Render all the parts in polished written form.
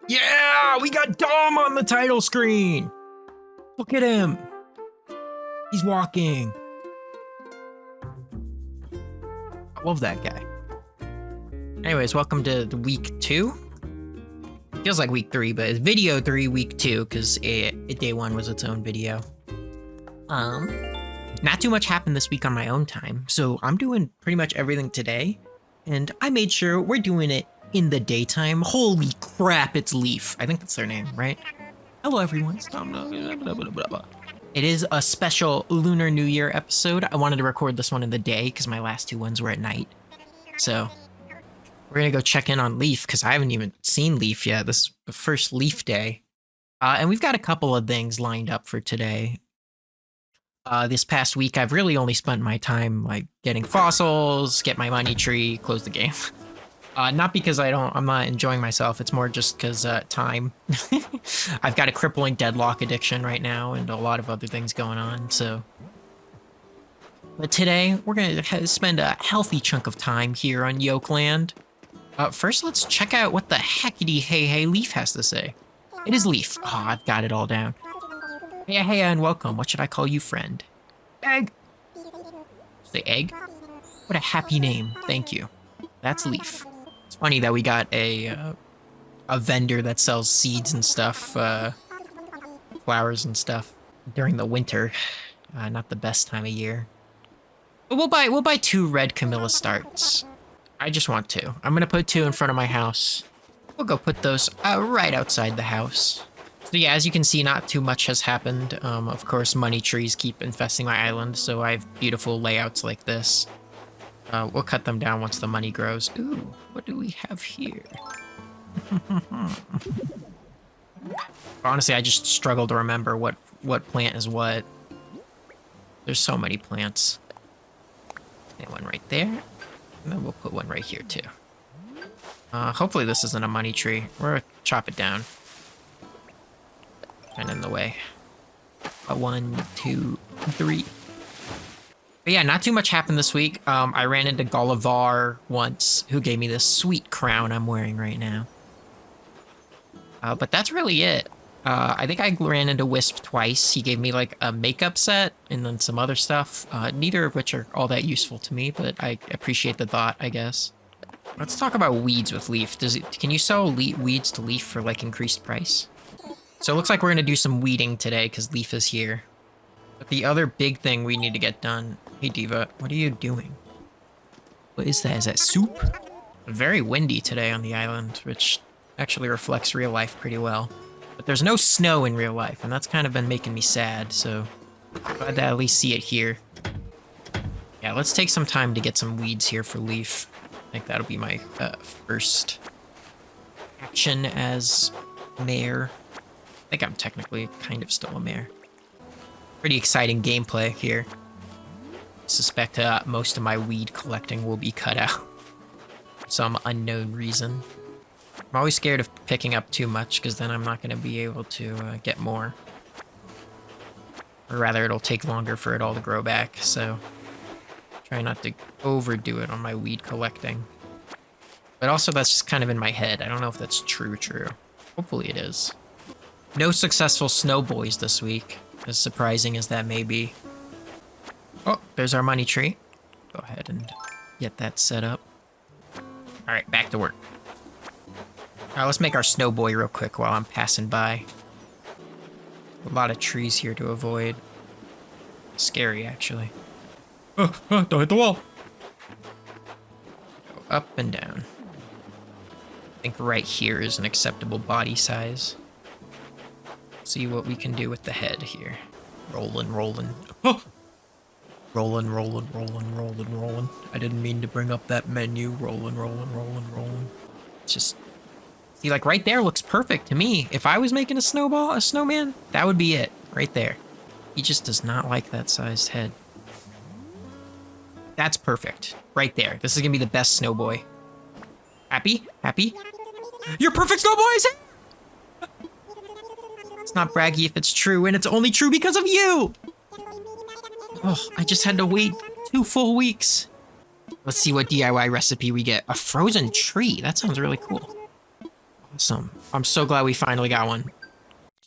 Yeah, we got Dom on the title screen. Look at him. He's walking. I love that guy. Anyways, welcome to the week 2. Feels like week 3, but it's video 3, week 2, because day 1 was its own video. Not too much happened this week on my own time, so I'm doing pretty much everything today, and I made sure we're doing it in the daytime. Holy crap, it's Leaf. I think that's their name, right? Hello, everyone. It is a special Lunar New Year episode. I wanted to record this one in the day because my last 2 ones were at night. So we're going to go check in on Leaf because I haven't even seen Leaf yet. This is the first Leaf day. And we've got a couple of things lined up for today. This past week, I've really only spent my time like getting fossils, get my money tree, close the game. Not because I'm not enjoying myself. It's more just because time. I've got a crippling deadlock addiction right now and a lot of other things going on. So, but today we're gonna spend a healthy chunk of time here on Yokeland. First, let's check out what the heckity hey Leaf has to say. It is Leaf. Oh, I've got it all down. Hey, and welcome. What should I call you, friend? Egg. Say egg. What a happy name. Thank you. That's Leaf. It's funny that we got a vendor that sells seeds and stuff, flowers and stuff during the winter. Not the best time of year. But we'll buy 2 red Camilla starts. I just want 2. I'm gonna put 2 in front of my house. We'll go put those right outside the house. So yeah, as you can see, not too much has happened. Of course, money trees keep infesting my island, so I have beautiful layouts like this. We'll cut them down once the money grows. Ooh, what do we have here? Honestly, I just struggle to remember what plant is what. There's so many plants. And one right there. And then we'll put one right here, too. Hopefully this isn't a money tree. We're gonna chop it down. And in the way. 1, 2, 3. But yeah, not too much happened this week. I ran into Gullivar once, who gave me this sweet crown I'm wearing right now. But that's really it. I think I ran into Wisp twice. He gave me like a makeup set and then some other stuff. Neither of which are all that useful to me, but I appreciate the thought, I guess. Let's talk about weeds with Leaf. Can you sell weeds to Leaf for like increased price? So it looks like we're gonna do some weeding today because Leaf is here. But the other big thing we need to get done... Hey, Diva, what are you doing? What is that? Is that soup? Very windy today on the island, which actually reflects real life pretty well. But there's no snow in real life, and that's kind of been making me sad, so... glad to at least see it here. Yeah, let's take some time to get some weeds here for Leaf. I think that'll be my first action as mayor. I think I'm technically kind of still a mayor. Pretty exciting gameplay here. Suspect most of my weed collecting will be cut out for some unknown reason. I'm always scared of picking up too much because then I'm not going to be able to get more. Or rather, it'll take longer for it all to grow back, so try not to overdo it on my weed collecting. But also, that's just kind of in my head. I don't know if that's true. Hopefully it is. No successful snow boys this week, as surprising as that may be. Oh, there's our money tree. Go ahead and get that set up. All right, back to work. All right, let's make our snow boy real quick while I'm passing by. A lot of trees here to avoid. Scary, actually. Oh, don't hit the wall. Go up and down. I think right here is an acceptable body size. See what we can do with the head here. Rolling. Oh! Rolling. I didn't mean to bring up that menu. Rolling. Just, see, like right there looks perfect to me. If I was making a snowman, that would be it right there. He just does not like that sized head. That's perfect right there. This is gonna be the best snow boy. Happy? Your perfect snow boy is here! It's not braggy if it's true, and it's only true because of you! Oh, I just had to wait 2 full weeks. Let's see what DIY recipe we get. A frozen tree. That sounds really cool. Awesome. I'm so glad we finally got one.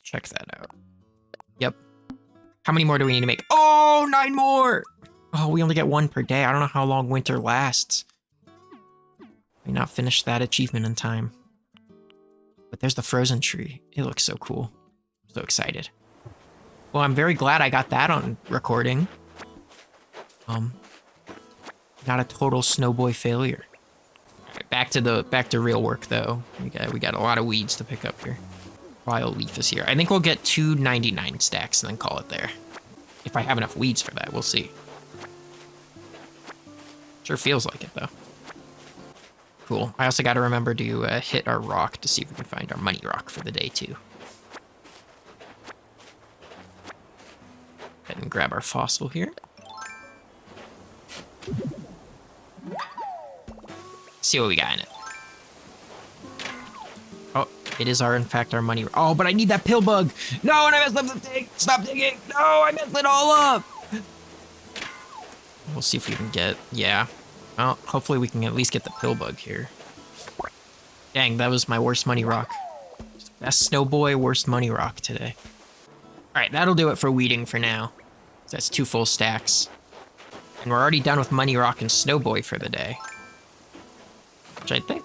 Check that out. Yep. How many more do we need to make? Oh, 9 more! Oh, we only get 1 per day. I don't know how long winter lasts. May not finish that achievement in time. But there's the frozen tree. It looks so cool. So excited. Well, I'm very glad I got that on recording. Not a total snowboy failure. All right, back to real work though. We got a lot of weeds to pick up here. Wild leaf is here. I think we'll get 299 stacks and then call it there. If I have enough weeds for that, we'll see. Sure feels like it though. Cool. I also got to remember to hit our rock to see if we can find our money rock for the day too. Head and grab our fossil here. See what we got in it. Oh, it is in fact our money. Oh, but I need that pill bug. No, and I messed up the thing. Stop digging. No, I messed it all up. We'll see if we can get, yeah. Well, hopefully we can at least get the pill bug here. Dang, that was my worst money rock. Best snowboy, worst money rock today. All right, that'll do it for weeding for now. That's 2 full stacks. And we're already done with money rock and snowboy for the day. Which I think.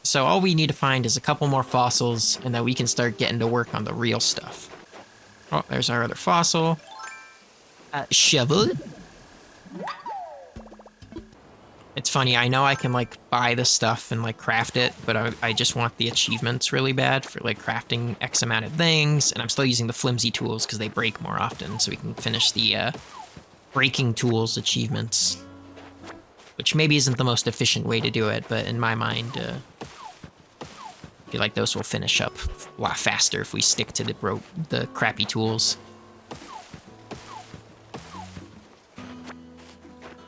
So all we need to find is a couple more fossils, and then we can start getting to work on the real stuff. Oh, there's our other fossil. Shovel. It's funny, I know I can, like, buy the stuff and, like, craft it, but I just want the achievements really bad for, like, crafting X amount of things, and I'm still using the flimsy tools because they break more often, so we can finish the, breaking tools achievements. Which maybe isn't the most efficient way to do it, but in my mind, I feel like those will finish up a lot faster if we stick to the crappy tools.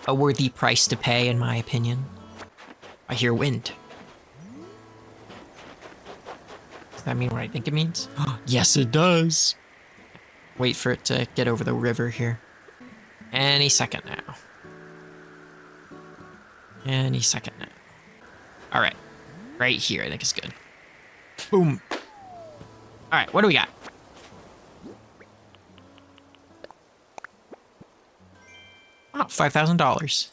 A worthy price to pay, in my opinion. I hear wind. Does that mean what I think it means? Yes, it does. Wait for it to get over the river here. Any second now. Any second now. All right. Right here, I think is good. Boom. All right, what do we got? Oh, $5,000.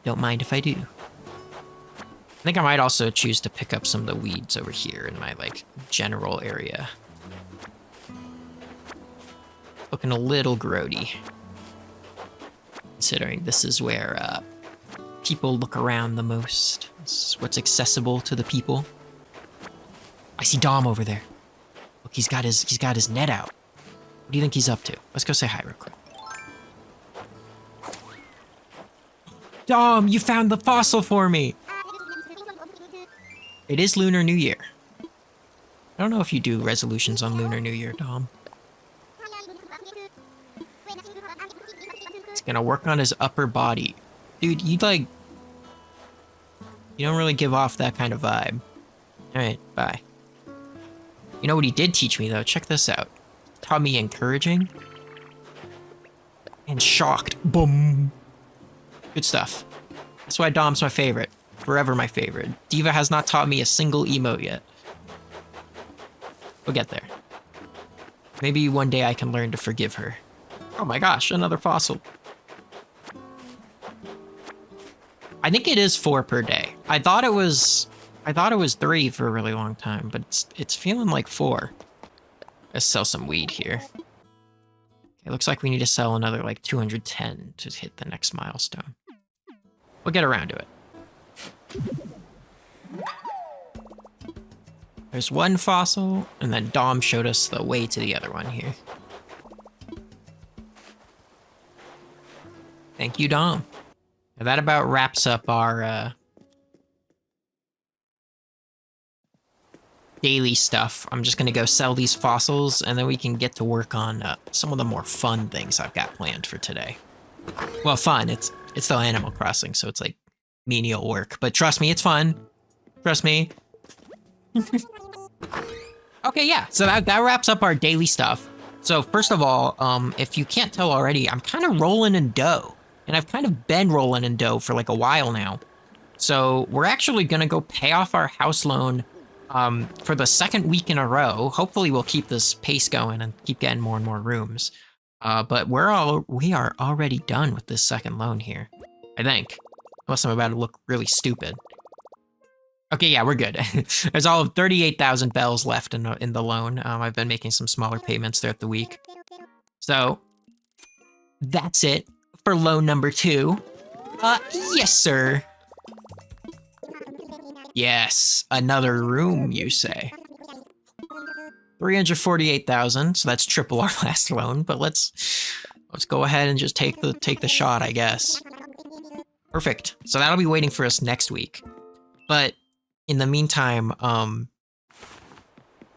Don't mind if I do. I think I might also choose to pick up some of the weeds over here in my, like, general area. Looking a little grody. Considering this is where, people look around the most. This is what's accessible to the people. I see Dom over there. Look, he's got his net out. What do you think he's up to? Let's go say hi real quick. Dom, you found the fossil for me! It is Lunar New Year. I don't know if you do resolutions on Lunar New Year, Dom. He's gonna work on his upper body. Dude, you don't really give off that kind of vibe. Alright, bye. You know what he did teach me, though? Check this out. Taught me encouraging. And shocked. Boom. Good stuff. That's why Dom's my favorite. Forever my favorite. Diva has not taught me a single emote yet. We'll get there. Maybe one day I can learn to forgive her. Oh my gosh, another fossil. I think it is 4 per day. I thought it was 3 for a really long time, but it's feeling like 4. Let's sell some weed here. It looks like we need to sell another like 210 to hit the next milestone. We'll get around to it. There's one fossil, and then Dom showed us the way to the other one here. Thank you, Dom. Now that about wraps up our daily stuff. I'm just gonna go sell these fossils, and then we can get to work on some of the more fun things I've got planned for today. Well, fun. It's still Animal Crossing, so it's like menial work. But trust me, it's fun. Trust me. Okay, yeah. So that wraps up our daily stuff. So first of all, if you can't tell already, I'm kind of rolling in dough. And I've kind of been rolling in dough for like a while now. So we're actually gonna go pay off our house loan For the second week in a row. Hopefully we'll keep this pace going and keep getting more and more rooms. But we are already done with this second loan here, I think. Unless I'm about to look really stupid. Okay, yeah, we're good. There's all of 38,000 bells left in the loan. I've been making some smaller payments throughout the week. So, that's it for loan number 2. Yes, sir. Yes, another room, you say. 348,000, so that's triple our last loan, but let's go ahead and just take the shot, I guess. Perfect. So that'll be waiting for us next week. But in the meantime, I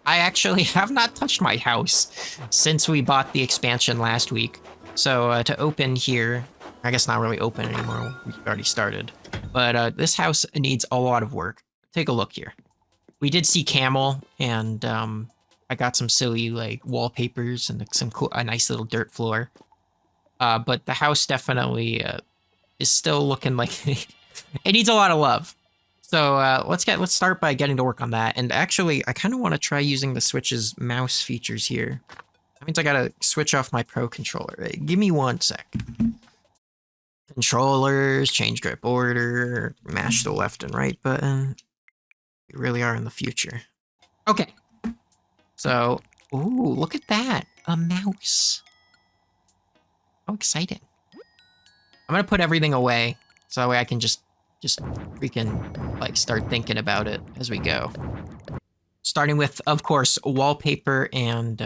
actually have not touched my house since we bought the expansion last week. So to open here, I guess not really open anymore. We already started. But this house needs a lot of work. Take a look here. We did see camel, and I got some silly like wallpapers and a nice little dirt floor. But the house definitely is still looking like it needs a lot of love. So let's start by getting to work on that. And actually, I kind of want to try using the Switch's mouse features here. That means I gotta switch off my Pro controller. Hey, give me 1 sec. Controllers, change grip order, mash the left and right button. We really are in the future. Okay. So, ooh, look at that. A mouse. How exciting. I'm gonna put everything away, so that way I can just freaking, like, start thinking about it as we go. Starting with, of course, wallpaper and,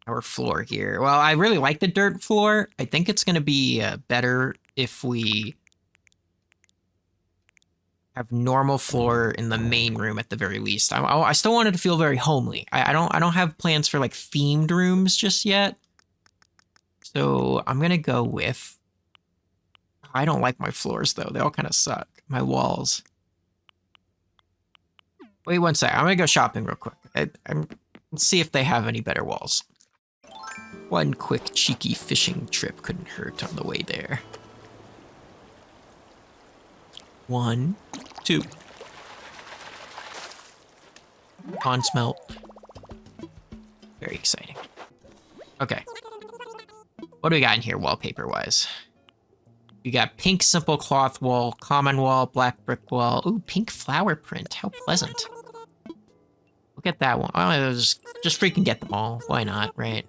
our floor here. Well, I really like the dirt floor. I think it's gonna be better if we have normal floor in the main room at the very least. I still want it to feel very homely. I don't have plans for, like, themed rooms just yet. So I'm gonna go with... I don't like my floors, though. They all kind of suck. My walls. Wait 1 sec. I'm gonna go shopping real quick. Let's see if they have any better walls. One quick, cheeky fishing trip couldn't hurt on the way there. 1, 2. On smelt. Very exciting. Okay. What do we got in here, wallpaper-wise? We got pink simple cloth wall, common wall, black brick wall. Ooh, pink flower print. How pleasant. Look at that one. Oh, just freaking get them all. Why not, right?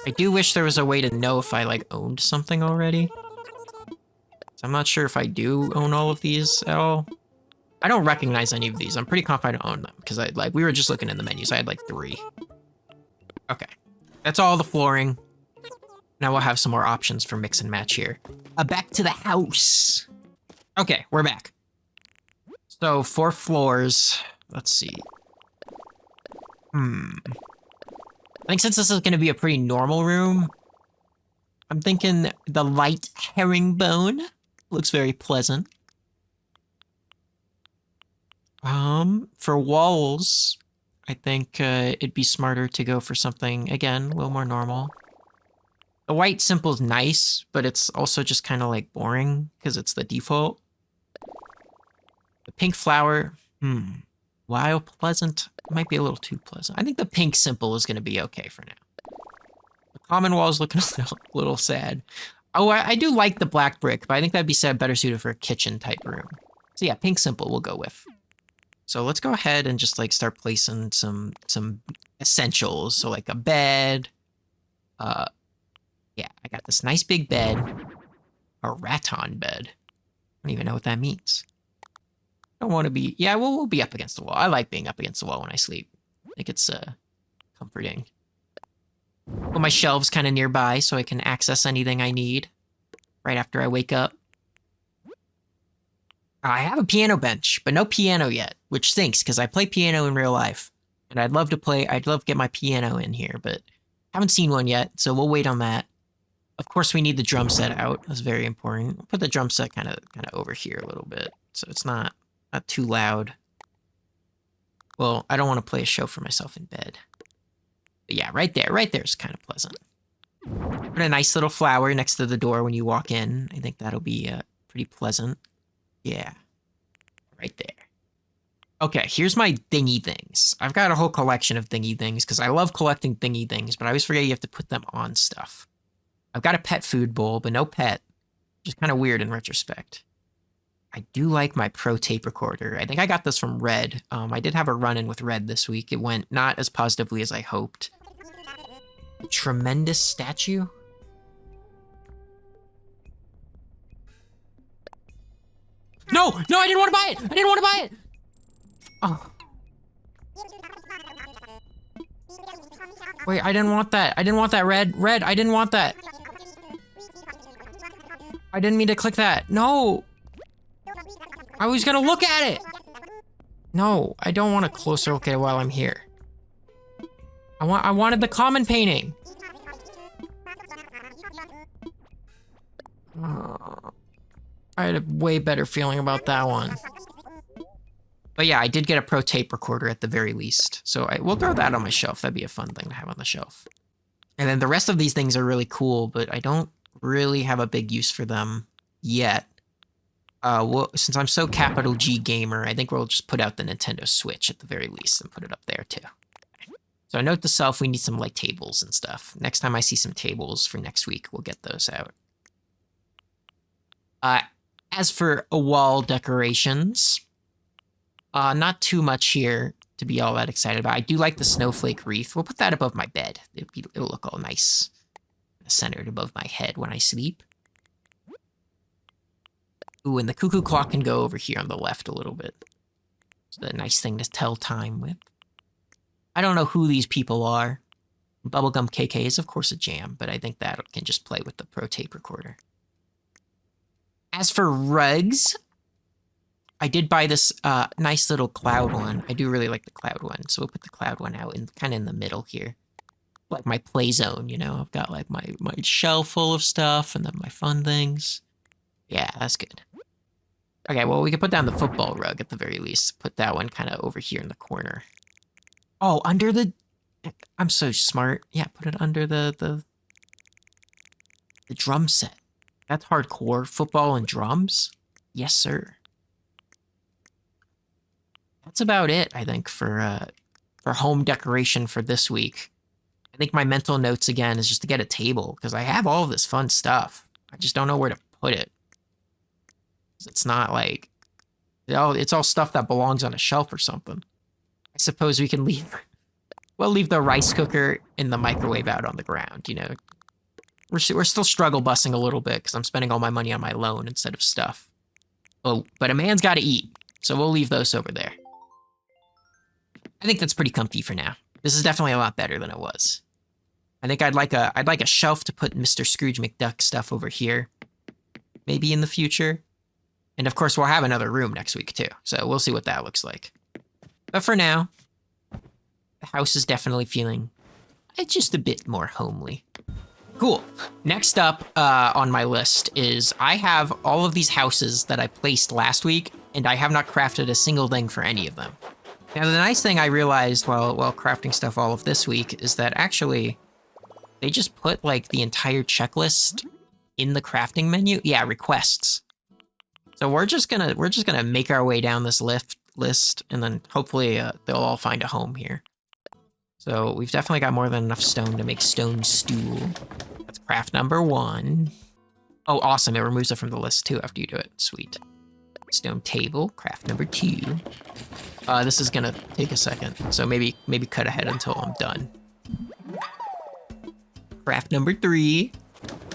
I do wish there was a way to know if I, like, owned something already. So I'm not sure if I do own all of these at all. I don't recognize any of these. I'm pretty confident I own them, because we were just looking in the menus. I had, like, 3. Okay. That's all the flooring. Now we'll have some more options for mix and match here. Back to the house. Okay, we're back. So 4 floors. Let's see. I think since this is going to be a pretty normal room, I'm thinking the light herringbone looks very pleasant. For walls, I think it'd be smarter to go for something, again, a little more normal. The white simple is nice, but it's also just kind of like boring because it's the default. The pink flower, while pleasant, might be a little too pleasant. I think the pink simple is going to be okay for now. The common wall is looking a little sad. Oh, I do like the black brick, but I think that'd be better suited for a kitchen type room. So yeah, pink simple we'll go with. So let's go ahead and just like start placing some essentials. So like a bed. Yeah, I got this nice big bed. A raton bed. I don't even know what that means. I don't want to be... Yeah, we'll be up against the wall. I like being up against the wall when I sleep. I think it's comforting. Put my shelves kind of nearby so I can access anything I need right after I wake up. I have a piano bench, but no piano yet, which stinks because I play piano in real life. And I'd love to get my piano in here, but haven't seen one yet, so we'll wait on that. Of course, we need the drum set out. That's very important. We'll put the drum set kind of over here a little bit, so it's not too loud. Well, I don't want to play a show for myself in bed. But yeah, right there is kind of pleasant. Put a nice little flower next to the door when you walk in. I think that'll be pretty pleasant. Yeah, right there. Okay, here's my thingy things. I've got a whole collection of thingy things because I love collecting thingy things, but I always forget you have to put them on stuff. I've got a pet food bowl, but no pet, which is kind of weird in retrospect. I do like my Pro tape recorder. I think I got this from Red. I did have a run-in with Red this week. It went not as positively as I hoped. Tremendous statue? No! No, I didn't want to buy it! I didn't want to buy it! Oh. Wait, I didn't want that. I didn't want that, Red. Red, I didn't want that. I didn't mean to click that. No! I was gonna look at it! No, I don't want a closer look at it while I'm here. I wanted the common painting. I had a way better feeling about that one. But yeah, I did get a Pro tape recorder at the very least. So we'll throw that on my shelf. That'd be a fun thing to have on the shelf. And then the rest of these things are really cool, but I don't really have a big use for them yet. Well, since I'm so capital G gamer, I think we'll just put out the Nintendo Switch at the very least and put it up there too. So note to self, we need some like tables and stuff. Next time I see some tables for next week, we'll get those out. As for wall decorations, not too much here to be all that excited about. I do like the snowflake wreath. We'll put that above my bed. It'll look all nice, centered above my head when I sleep. Ooh, and the cuckoo clock can go over here on the left a little bit. It's a nice thing to tell time with. I don't know who these people are. Bubblegum KK is, of course, a jam, but I think that can just play with the Pro tape recorder. As for rugs, I did buy this nice little cloud one. I do really like the cloud one, so we'll put the cloud one out kind of in the middle here. Like my play zone, you know? I've got like my shelf full of stuff and then my fun things. Yeah, that's good. Okay, well, we could put down the football rug at the very least. Put that one kind of over here in the corner. Oh, under the... I'm so smart. Yeah, put it under the drum set. That's hardcore. Football and drums? Yes, sir. That's about it, I think, for home decoration for this week. I think my mental notes, again, is just to get a table, because I have all of this fun stuff. I just don't know where to put it. It's not like... It's all stuff that belongs on a shelf or something. I suppose we can leave... We'll leave the rice cooker in the microwave out on the ground, you know? We're still struggle busing a little bit, because I'm spending all my money on my loan instead of stuff. Oh, but a man's got to eat, so we'll leave those over there. I think that's pretty comfy for now. This is definitely a lot better than it was. I think I'd like a shelf to put Mr. Scrooge McDuck stuff over here. Maybe in the future. And of course, we'll have another room next week too. So we'll see what that looks like. But for now, the house is definitely feeling just a bit more homely. Cool. Next up on my list is I have all of these houses that I placed last week, and I have not crafted a single thing for any of them. Now, the nice thing I realized while crafting stuff all of this week is that actually they just put like the entire checklist in the crafting menu. Yeah, requests. So we're just gonna make our way down this list, and then hopefully they'll all find a home here. So we've definitely got more than enough stone to make stone stool. That's craft number 1. Oh, awesome! It removes it from the list too after you do it. Sweet. Stone table, craft number 2. This is gonna take a second, so maybe cut ahead until I'm done. Craft number 3.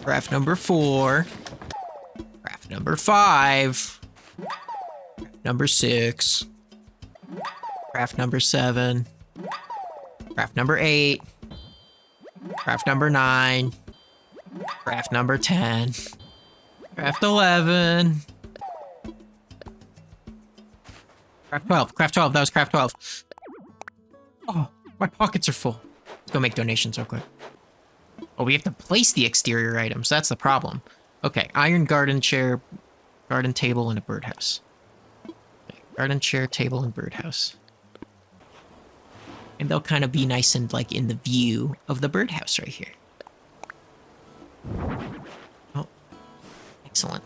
Craft number 4. Craft number 5. Craft number 6. Craft number 7. Craft number 8. Craft number 9. Craft number 10. Craft 11. Craft 12. Craft 12. That was craft 12. Oh, my pockets are full. Let's go make donations real quick. Oh, we have to place the exterior items. That's the problem. Okay, iron garden chair, garden table, and a birdhouse. Okay, garden chair, table, and birdhouse. And they'll kind of be nice and like in the view of the birdhouse right here. Oh, excellent.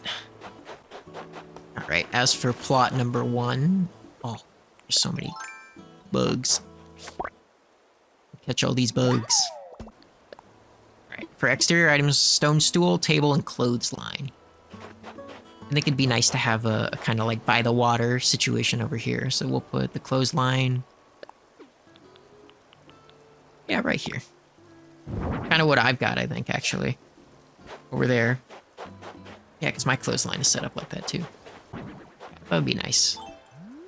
All right, as for plot number 1, oh, There's so many bugs. Catch all these bugs. Alright, for exterior items, stone stool, table, and clothesline. I think it'd be nice to have a kind of like by the water situation over here. So we'll put the clothesline. Yeah, right here. Kind of what I've got, I think, actually. Over there. Yeah, because my clothesline is set up like that, too. That would be nice.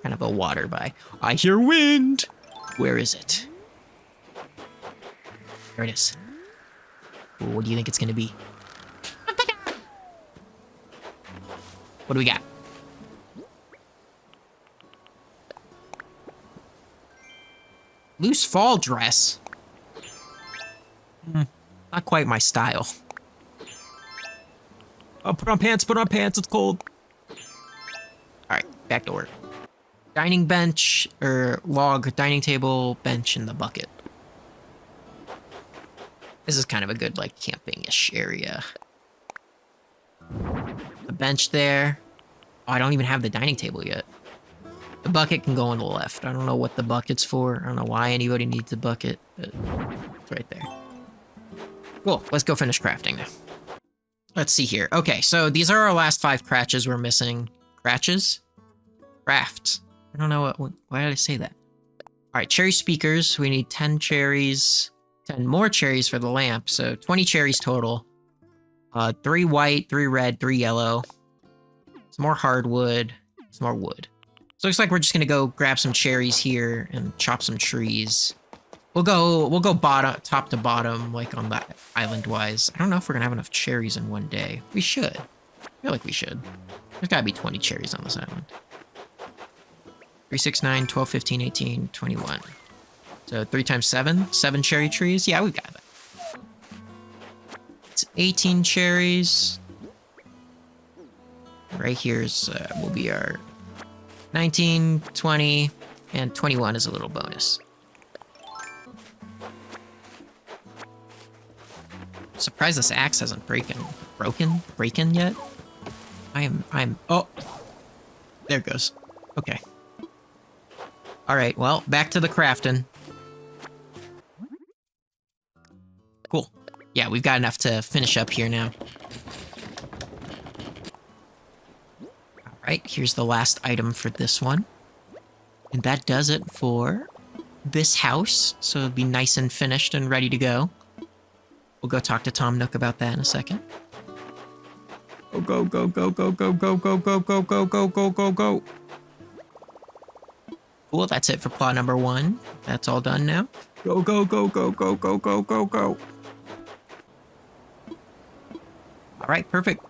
Kind of a water by. I hear wind! Where is it? There it is. Ooh, what do you think it's gonna be? What do we got? Loose fall dress? Not quite my style. Oh, put on pants, it's cold. Alright, back to work. Dining bench, or log, dining table, bench, and the bucket. This is kind of a good, like, camping-ish area. The bench there. Oh, I don't even have the dining table yet. The bucket can go on the left. I don't know what the bucket's for. I don't know why anybody needs a bucket, but it's right there. Cool, let's go finish crafting now. Let's see here. Okay, so these are our last 5 cratches we're missing. Cratches? Crafts. I don't know why did I say that? All right, cherry speakers. We need 10 cherries. 10 more cherries for the lamp, so 20 cherries total. 3 white, 3 red, 3 yellow. Some more hardwood, some more wood. So it looks like we're just gonna go grab some cherries here and chop some trees. We'll go bottom, top to bottom, like on the island-wise. I don't know if we're gonna have enough cherries in one day. We should. I feel like we should. There's gotta be 20 cherries on this island. 3, 6, 9, 12, 15, 18, 21. So 3 times 7? 7 cherry trees? Yeah, we've got that. It's 18 cherries. Right here's will be our 19, 20, and 21 is a little bonus. Surprised this axe hasn't broken yet. Oh, there it goes. Okay. All right, well, back to the crafting. Cool. Yeah, we've got enough to finish up here now. All right, here's the last item for this one. And that does it for this house. So it'll be nice and finished and ready to go. We'll go talk to Tom Nook about that in a second. Go, go, go, go, go, go, go, go, go, go, go, go, go, go. Cool, that's it for plot number 1. That's all done now. Go, go, go, go, go, go, go, go, go. All right, perfect.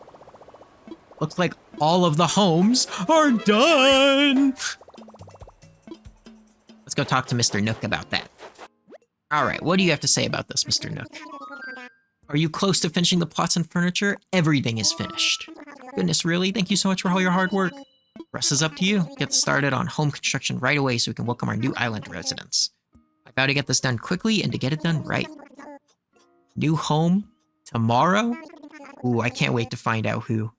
Looks like all of the homes are done. Let's go talk to Mr. Nook about that. All right, what do you have to say about this, Mr. Nook? Are you close to finishing the plots and furniture? Everything is finished. Goodness, really? Thank you so much for all your hard work. The rest is up to you. Get started on home construction right away so we can welcome our new island residents. I vow to get this done quickly and to get it done right. New home? Tomorrow? Ooh, I can't wait to find out who.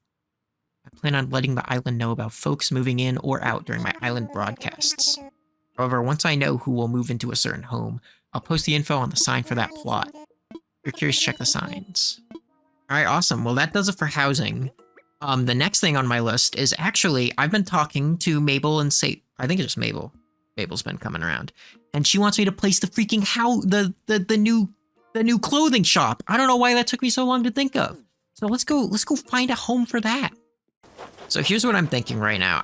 I plan on letting the island know about folks moving in or out during my island broadcasts. However, once I know who will move into a certain home, I'll post the info on the sign for that plot. If you're curious, check the signs. Alright, awesome. Well, that does it for housing. The next thing on my list is actually, I've been talking to Mabel and I think it's just Mabel. Mabel's been coming around. And she wants me to place the freaking the new clothing shop. I don't know why that took me so long to think of. So let's go find a home for that. So here's what I'm thinking right now.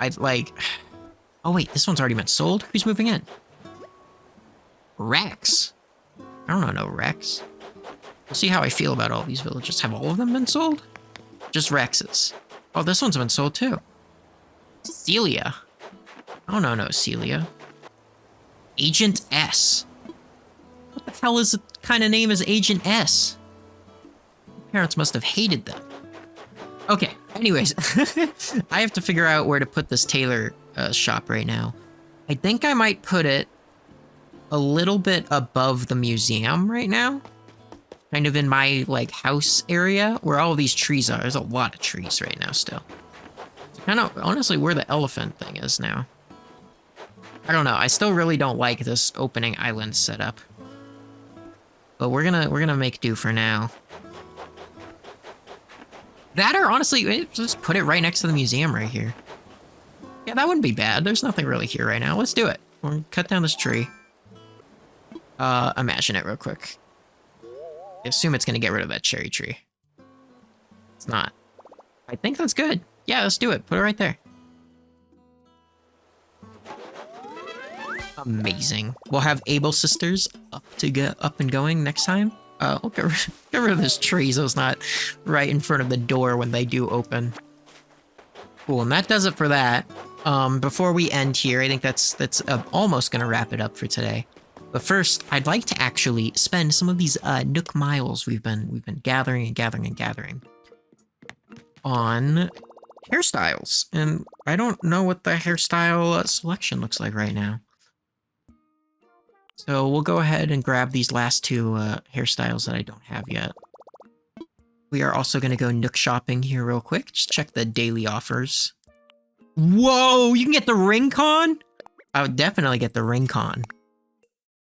Oh wait, this one's already been sold? Who's moving in? Rex. I don't know Rex. We'll see how I feel about all these villages. Have all of them been sold? Just Rex's. Oh, this one's been sold too. Celia. I don't know Celia. Agent S. What the hell is the kind of name is Agent S? Parents must have hated them. Okay, anyways. I have to figure out where to put this tailor shop right now. I think I might put it a little bit above the museum right now. Kind of in my, house area where all of these trees are. There's a lot of trees right now still. It's kind of, honestly, where the elephant thing is now. I don't know. I still really don't like this opening island setup. But we're gonna make do for now. That or honestly, just put it right next to the museum right here. Yeah, that wouldn't be bad. There's nothing really here right now. Let's do it. We'll cut down this tree. Imagine it real quick. I assume it's gonna get rid of that cherry tree. It's not. I think that's good. Yeah, let's do it. Put it right there. Amazing. We'll have Able Sisters up to get up and going next time. We'll get rid of this tree so it's not right in front of the door when they do open. Cool, and that does it for that. Before we end here, I think that's almost gonna wrap it up for today. But first, I'd like to actually spend some of these Nook miles we've been gathering and gathering and gathering on hairstyles. And I don't know what the hairstyle selection looks like right now. So we'll go ahead and grab these last two hairstyles that I don't have yet. We are also going to go Nook shopping here real quick. Just check the daily offers. Whoa, you can get the ring con? I would definitely get the ring con.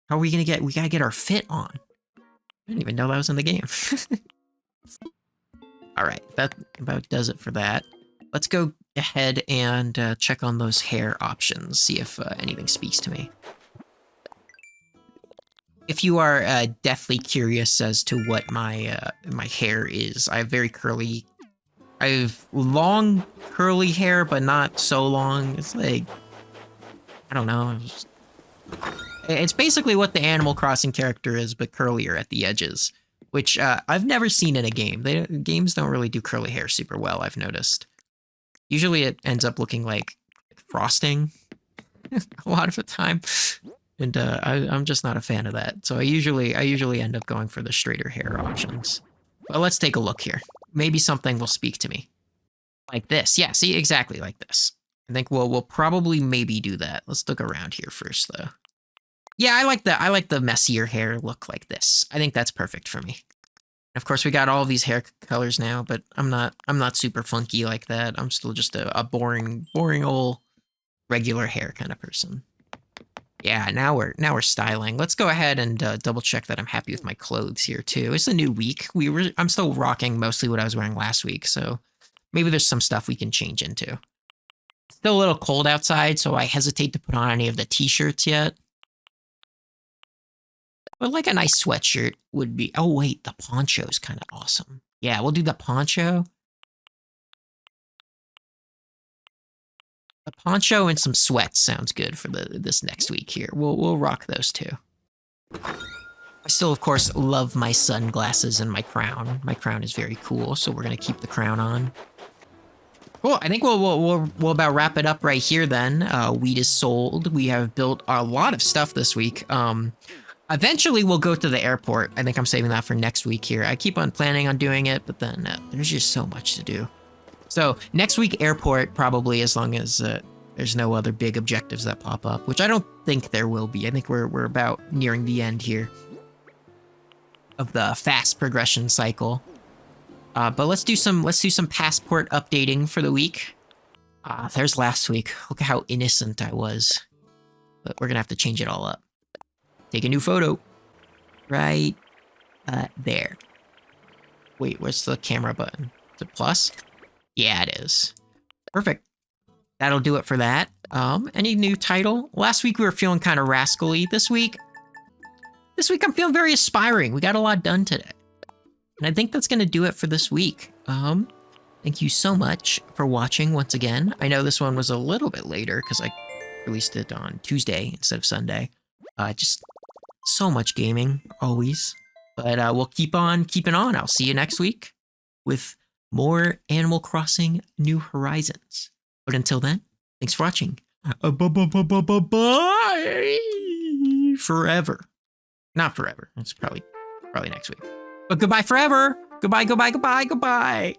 How are we going to get? We got to get our fit on. I didn't even know that was in the game. All right, that about does it for that. Let's go ahead and check on those hair options. See if anything speaks to me. If you are deathly curious as to what my my hair is, I have very curly. I have long curly hair, but not so long. It's like, I don't know. It's basically what the Animal Crossing character is, but curlier at the edges, which I've never seen in a game. Games don't really do curly hair super well, I've noticed. Usually it ends up looking like frosting a lot of the time. And I'm just not a fan of that. So I usually end up going for the straighter hair options. But let's take a look here. Maybe something will speak to me. Like this. Yeah, see, exactly like this. I think we'll probably maybe do that. Let's look around here first though. Yeah, I like the messier hair look like this. I think that's perfect for me. Of course, we got all these hair colors now, but I'm not super funky like that. I'm still just a boring old regular hair kind of person. Yeah, now we're styling. Let's go ahead and double check that I'm happy with my clothes here too. It's a new week. I'm still rocking mostly what I was wearing last week, so maybe there's some stuff we can change into. Still a little cold outside, so I hesitate to put on any of the t-shirts yet. But like a nice sweatshirt would be... Oh wait, the poncho is kind of awesome. Yeah, we'll do the poncho. A poncho and some sweats sounds good for this next week here. We'll rock those two. I still, of course, love my sunglasses and my crown. My crown is very cool, so we're gonna keep the crown on. Cool. I think we'll about wrap it up right here then. Wheat is sold. We have built a lot of stuff this week. Eventually, we'll go to the airport. I think I'm saving that for next week here. I keep on planning on doing it, but then there's just so much to do. So next week, airport, probably, as long as there's no other big objectives that pop up, which I don't think there will be. I think we're about nearing the end here of the fast progression cycle. But let's do some passport updating for the week. There's last week. Look at how innocent I was. But we're gonna have to change it all up. Take a new photo. Right there. Wait, where's the camera button? Is it plus? Yeah, it is. Perfect. That'll do it for that. Any new title? Last week we were feeling kind of rascally. This week I'm feeling very aspiring. We got a lot done today. And I think that's going to do it for this week. Thank you so much for watching once again. I know this one was a little bit later because I released it on Tuesday instead of Sunday. Just so much gaming, always. But we'll keep on keeping on. I'll see you next week with more Animal Crossing New Horizons. But until then, thanks for watching. Bye! Forever. Not forever. It's probably next week. But goodbye forever. Goodbye, goodbye, goodbye, goodbye.